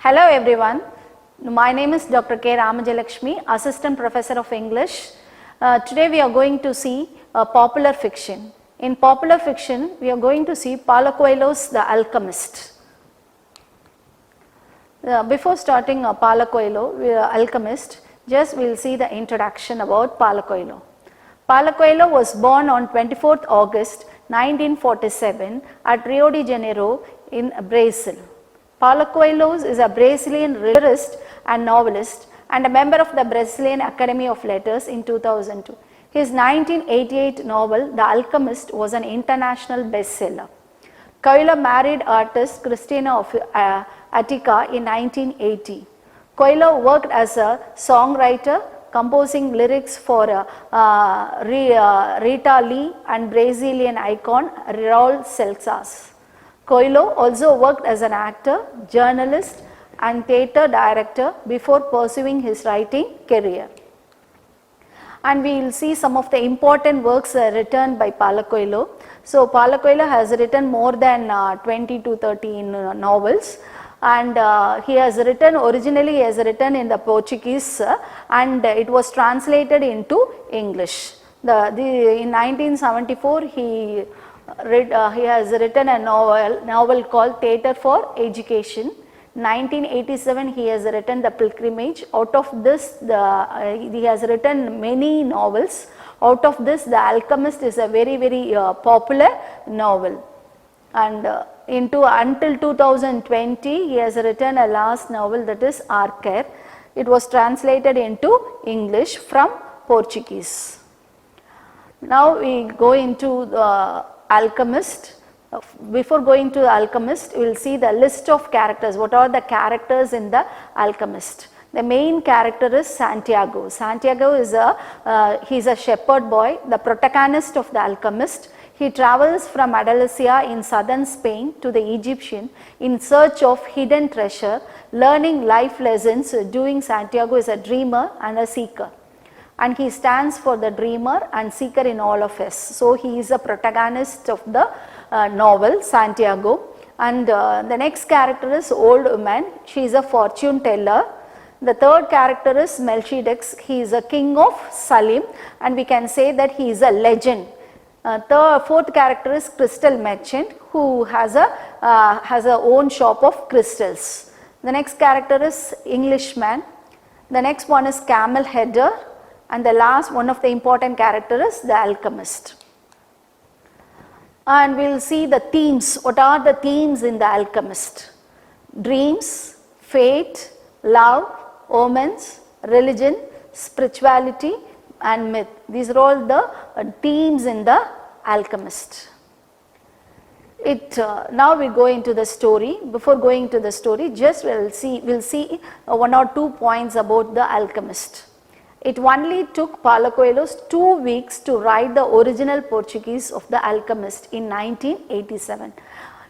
Hello everyone, my name is Dr.K.Ramajeyalakshmi, Assistant Professor of English. Today we are going to see popular fiction. In popular fiction, we are going to see Paulo Coelho's The Alchemist. Before starting Paulo Coelho, Alchemist, just we will see the introduction about Paulo Coelho. Paulo Coelho was born on 24th August 1947 at Rio de Janeiro in Brazil. Paulo Coelho is a Brazilian lyricist and novelist and a member of the Brazilian Academy of Letters in 2002. His 1988 novel, The Alchemist, was an international bestseller. Coelho married artist Cristina of Attica in 1980. Coelho worked as a songwriter, composing lyrics for Rita Lee and Brazilian icon Raul Seixas. Coelho also worked as an actor, journalist and theatre director before pursuing his writing career. And we will see some of the important works written by Paulo Coelho. So Paulo Coelho has written more than 20 to 30 novels, and he has written in the Portuguese and it was translated into English. In 1974 he has written a novel called Theatre for Education. 1987 he has written The Pilgrimage. Out of this he has written many novels. Out of this, The Alchemist is a very popular novel. And until 2020 he has written a last novel, that is Archer. It was translated into English from Portuguese. Now we go into the Alchemist. Before going to the Alchemist, we will see the list of characters. What are the characters in the Alchemist? The main character is Santiago. Santiago is he's a shepherd boy, the protagonist of The Alchemist. He travels from Andalusia in southern Spain to the Egyptian in search of hidden treasure, learning life lessons. Doing Santiago is a dreamer and a seeker, and he stands for the dreamer and seeker in all of us. So he is a protagonist of the novel Santiago. And the next character is old woman. She is a fortune teller. The third character is Melchizedek. He is a king of Salim, and we can say that he is a legend. Fourth character is crystal merchant, who has a own shop of crystals. The next character is Englishman. The next one is camel header. And the last one of the important character is the Alchemist. And we will see the themes. What are the themes in the Alchemist? Dreams, fate, love, omens, religion, spirituality and myth. These are all the themes in the Alchemist. Now we go into the story. Before going to the story, just we'll see one or two points about the Alchemist. It only took Paulo Coelho 2 weeks to write the original Portuguese of The Alchemist in 1987.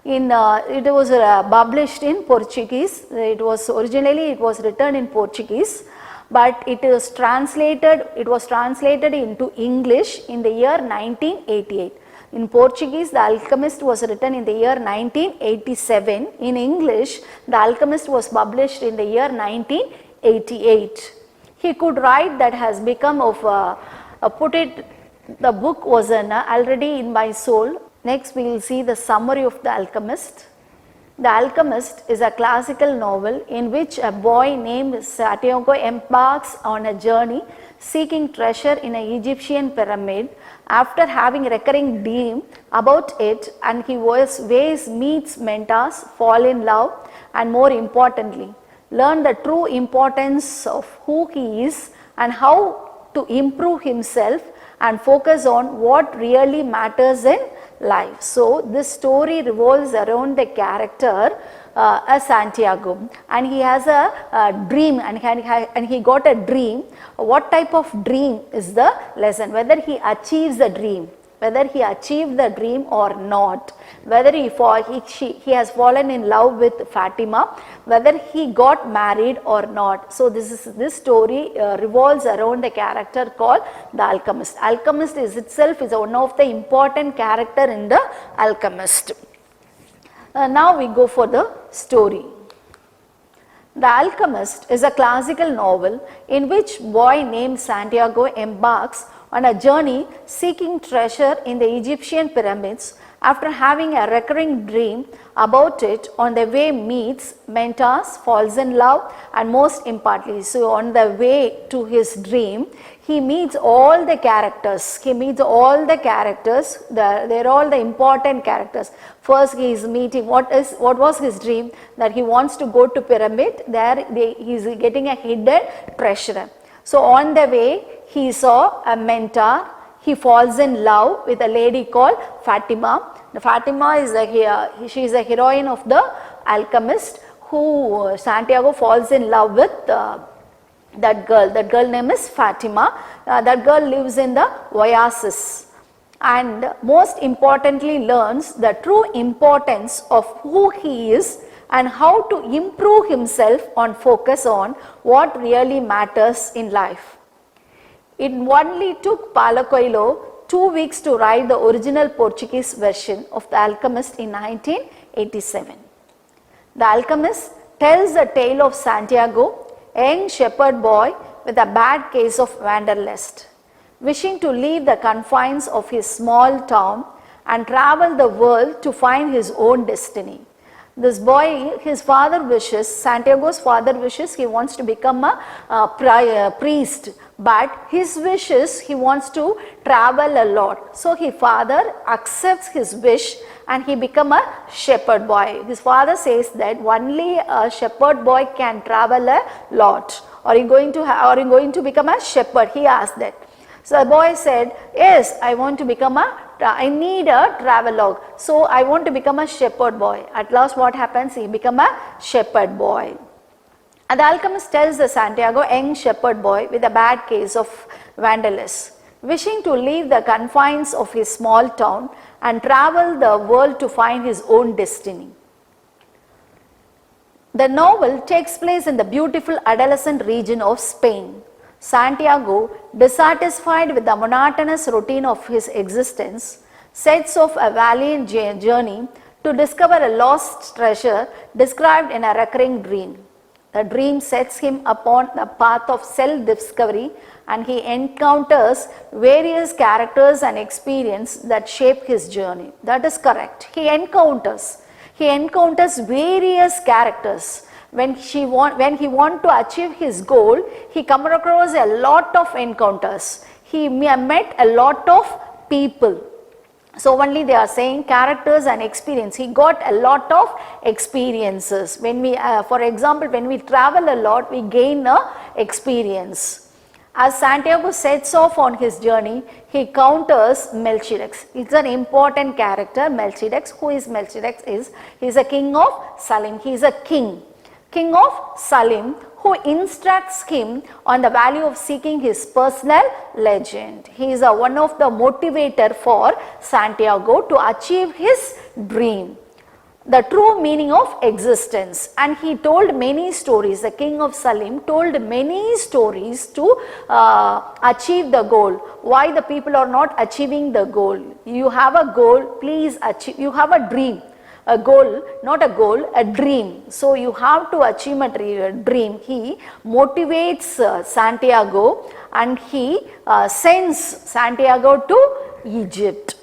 It was published in Portuguese. It was written in Portuguese, but it was translated into English in the year 1988. In Portuguese, The Alchemist was written in the year 1987. In English, The Alchemist was published in the year 1988. He could write, that has become of the book was already in my soul. Next we will see the summary of The Alchemist. The Alchemist is a classical novel in which a boy named Santiago embarks on a journey seeking treasure in an Egyptian pyramid. After having a recurring dream about it, and he meets mentors, fall in love, and more importantly, learn the true importance of who he is and how to improve himself and focus on what really matters in life. So this story revolves around the character Santiago, and he has a dream, and he got a dream. What type of dream is the lesson? Whether he achieves the dream, whether he achieved the dream or not, whether he has fallen in love with Fatima, whether he got married or not. So this story revolves around a character called the Alchemist. Alchemist itself is one of the important character in the Alchemist. Now we go for the story. The Alchemist is a classical novel in which boy named Santiago embarks on a journey seeking treasure in the Egyptian pyramids after having a recurring dream about it. On the way meets mentors, falls in love, and most importantly, so on the way to his dream, he meets all the characters. They're all the important characters. First he is meeting, what was his dream? That he wants to go to pyramid, he is getting a hidden treasure. So on the way he saw a mentor, he falls in love with a lady called Fatima. Fatima is she is a heroine of the Alchemist, who Santiago falls in love with that girl. That girl name is Fatima. That girl lives in the oasis and most importantly learns the true importance of who he is and how to improve himself on focus on what really matters in life. It only took Paulo Coelho 2 weeks to write the original Portuguese version of The Alchemist in 1987. The Alchemist tells the tale of Santiago, a young shepherd boy with a bad case of wanderlust, wishing to leave the confines of his small town and travel the world to find his own destiny. This boy, Santiago's father wishes he wants to become a priest, but his wishes he wants to travel a lot. So his father accepts his wish and he become a shepherd boy. His father says that only a shepherd boy can travel a lot. Are you going to become a shepherd? He asked that. So the boy said, yes, I need a travelogue. So I want to become a shepherd boy. At last what happens? He become a shepherd boy. And the Alchemist tells the Santiago, young shepherd boy with a bad case of wanderlust, wishing to leave the confines of his small town and travel the world to find his own destiny. The novel takes place in the beautiful adolescent region of Spain. Santiago, dissatisfied with the monotonous routine of his existence, sets off a valiant journey to discover a lost treasure described in a recurring dream. The dream sets him upon the path of self-discovery and he encounters various characters and experiences that shape his journey. That is correct. He encounters various characters. When he want to achieve his goal, he come across a lot of encounters. He met a lot of people. So only they are saying characters and experience. He got a lot of experiences. When we, for example, when we travel a lot, we gain a experience. As Santiago sets off on his journey, he encounters Melchizedek. It's an important character, Melchizedek. Who is Melchizedek? He is a king of Salem. He is a king of Salem, who instructs him on the value of seeking his personal legend. He is one of the motivator for Santiago to achieve his dream, the true meaning of existence. And he told many stories. The king of Salem told many stories to achieve the goal. Why the people are not achieving the goal? You have a goal, please achieve. You have a dream. A goal, not a goal, a dream. So you have to achieve a dream. He motivates Santiago and he sends Santiago to Egypt.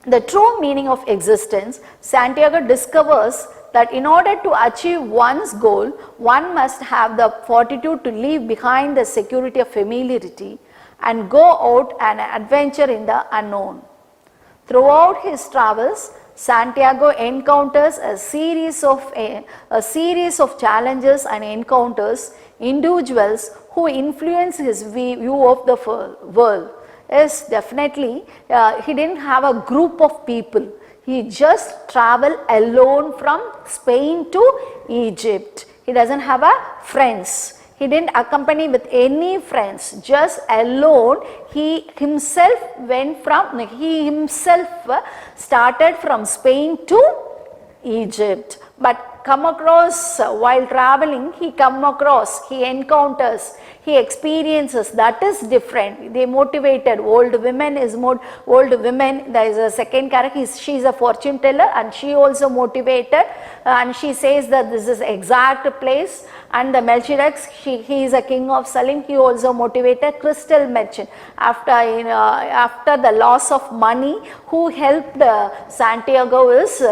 The true meaning of existence, Santiago discovers that in order to achieve one's goal, one must have the fortitude to leave behind the security of familiarity and go out and adventure in the unknown. Throughout his travels, Santiago encounters a series of challenges and encounters individuals who influence his view of the world. Yes, definitely, he didn't have a group of people. He just traveled alone from Spain to Egypt. He doesn't have a friends. He didn't accompany with any friends, just alone. He himself started from Spain to Egypt. But come across while traveling, he encounters, he experiences, that is different. They motivated. Old women, there is a second character, she is a fortune teller and she also motivated, and she says that this is exact place. And the Melchizedek, he is a king of Salem, he also motivated. Crystal merchant, after the loss of money, who helped Santiago is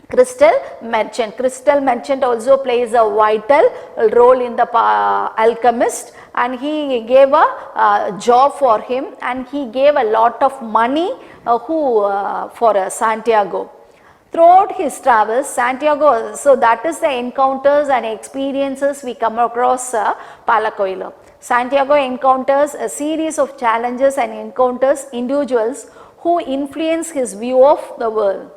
crystal merchant. Crystal merchant also plays a vital role in the Alchemist, and he gave a job for him, and he gave a lot of money for Santiago. Throughout his travels, Santiago, so that is the encounters and experiences we come across Paulo Coelho. Santiago encounters a series of challenges and encounters individuals who influence his view of the world.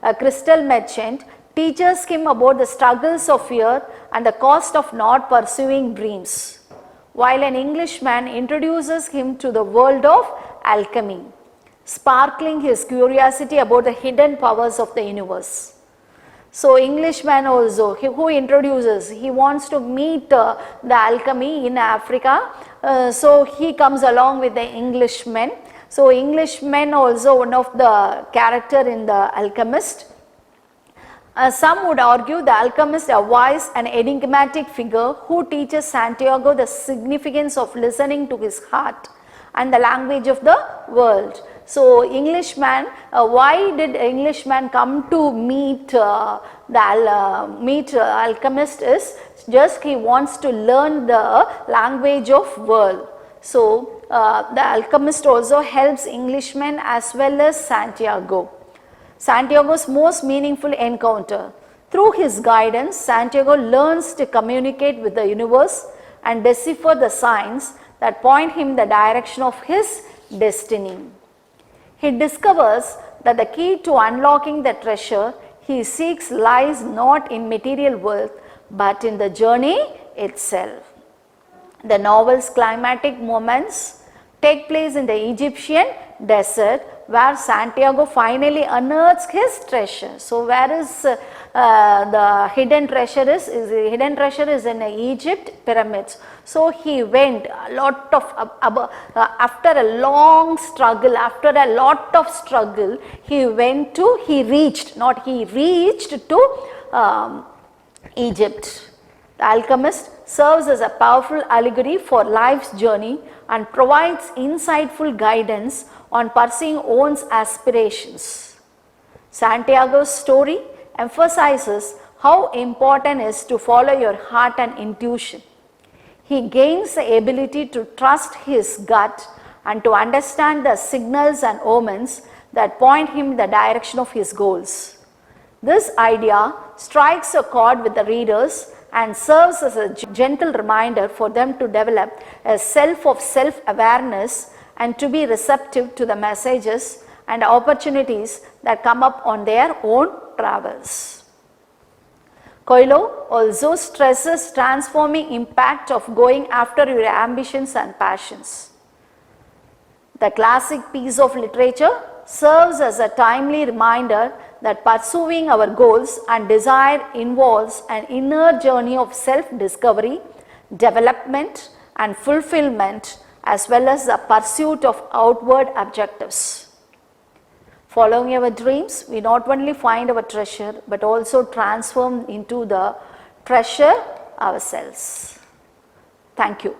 A crystal merchant teaches him about the struggles of fear and the cost of not pursuing dreams, while an Englishman introduces him to the world of alchemy, sparkling his curiosity about the hidden powers of the universe. So Englishman also, who introduces, he wants to meet the alchemy in Africa, so he comes along with the Englishman. So Englishman also one of the character in the Alchemist. Some would argue the Alchemist a wise and enigmatic figure who teaches Santiago the significance of listening to his heart and the language of the world. So Englishman, why did Englishman come to meet Alchemist is just he wants to learn the language of world. So the Alchemist also helps Englishman as well as Santiago. Santiago's most meaningful encounter. Through his guidance, Santiago learns to communicate with the universe and decipher the signs that point him the direction of his destiny. He discovers that the key to unlocking the treasure he seeks lies not in material wealth but in the journey itself. The novel's climatic moments take place in the Egyptian desert where Santiago finally unearths his treasure. So where is the hidden treasure is the hidden treasure is in Egypt pyramids. So he went a lot of after a long struggle, he reached to Egypt. The Alchemist serves as a powerful allegory for life's journey and provides insightful guidance on pursuing one's aspirations. Santiago's story emphasizes how important it is to follow your heart and intuition. He gains the ability to trust his gut and to understand the signals and omens that point him in the direction of his goals. This idea strikes a chord with the readers and serves as a gentle reminder for them to develop a self-awareness and to be receptive to the messages and opportunities that come up on their own travels. Coelho also stresses transforming impact of going after your ambitions and passions. The classic piece of literature serves as a timely reminder that pursuing our goals and desire involves an inner journey of self-discovery, development and fulfillment, as well as the pursuit of outward objectives. Following our dreams, we not only find our treasure but also transform into the treasure ourselves. Thank you.